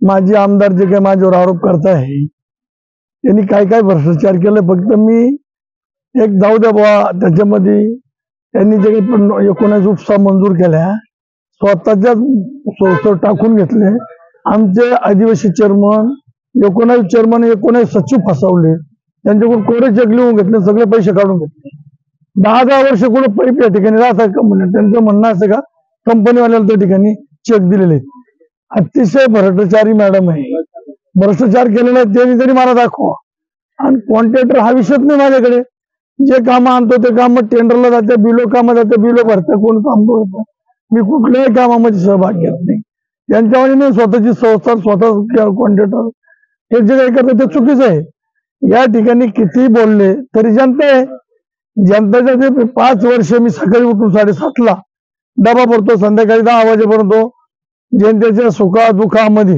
माजी आमदार जे काही माझ्यावर आरोप करताय त्यांनी काय काय भ्रष्टाचार केलं, फक्त मी एक जाऊ द्या बुवा त्याच्यामध्ये त्यांनी जे काही 19 उपसा मंजूर केल्या स्वतःच्या टाकून घेतले. आमचे आदिवासी चेअरमन 19 सचिव फसवले, त्यांच्याकडून कोरे चेक लिहून घेतले, सगळे पैसे काढून घेतले. 10 वर्ष कुठं पैप या ठिकाणी राहतात कंपनी, त्यांचं म्हणणं असं का कंपनीवाल्याला त्या ठिकाणी चेक दिलेले. अतिशय भ्रष्टाचारी मॅडम आहे. भ्रष्टाचार केलेला आहे त्यांनी तरी मला दाखवा. आणि कॉन्ट्रॅक्टर हा विषयच नाही माझ्याकडे. जे कामं आणतो ते काम टेंडरला जाते, बिलो कामं जाते, बिलो भरतं, कोण काम करतं. मी कुठल्याही कामामध्ये सहभाग घेत नाही. त्यांच्यामुळे मी स्वतःची संस्था, स्वतः कॉन्ट्रॅक्टर हे जे काही करतं ते चुकीचं आहे. या ठिकाणी किती बोलले तरी जनता आहे. जनताच्या ते 5 वर्ष मी सकाळी उठून 7:30ला डबा भरतो, संध्याकाळी 10 वाजेपर्यंत जनतेच्या सुखा दुःखामध्ये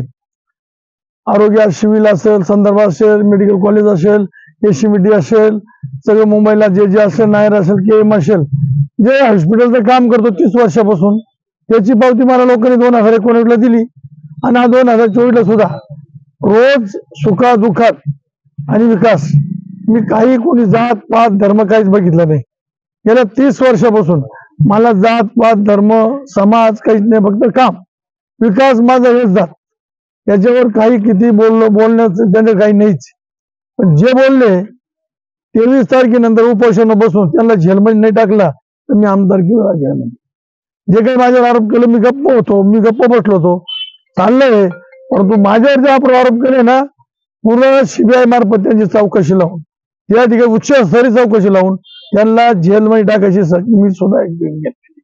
आरोग्य सिव्हिल असेल, संदर्भ असेल, मेडिकल कॉलेज असेल, एसीबीटी असेल, सगळे मुंबईला जे असेल, नायर असेल, केएम असेल, जे हॉस्पिटलचं काम करतो 30 वर्षापासून, त्याची पावती मला लोकांनी 2019ला दिली. आणि 2024ला सुद्धा रोज सुखा दुःखात आणि विकास मी काही कोणी जात पात धर्म काहीच बघितलं नाही. गेल्या 30 वर्षापासून मला जात पात धर्म समाज काहीच नाही, फक्त काम विकास माझा हेच जात. याच्यावर काही किती बोलण्याचं त्यांचं काही नाहीच. पण जे बोलले 23 तारखेनंतर उपोषण बसून त्यांना जेलमध्ये नाही टाकला तर मी आमदारकीला गेलो. जे काही माझ्यावर आरोप केले मी गप्प बसलो होतो, चाललंय. परंतु माझ्यावर जे आरोप केले ना, पूर्ण सीबीआय मार्फत त्यांची चौकशी लावून, या ठिकाणी उच्च स्तरीय चौकशी लावून त्यांना जेलमध्ये टाकायची मी सुद्धा एक घेतली.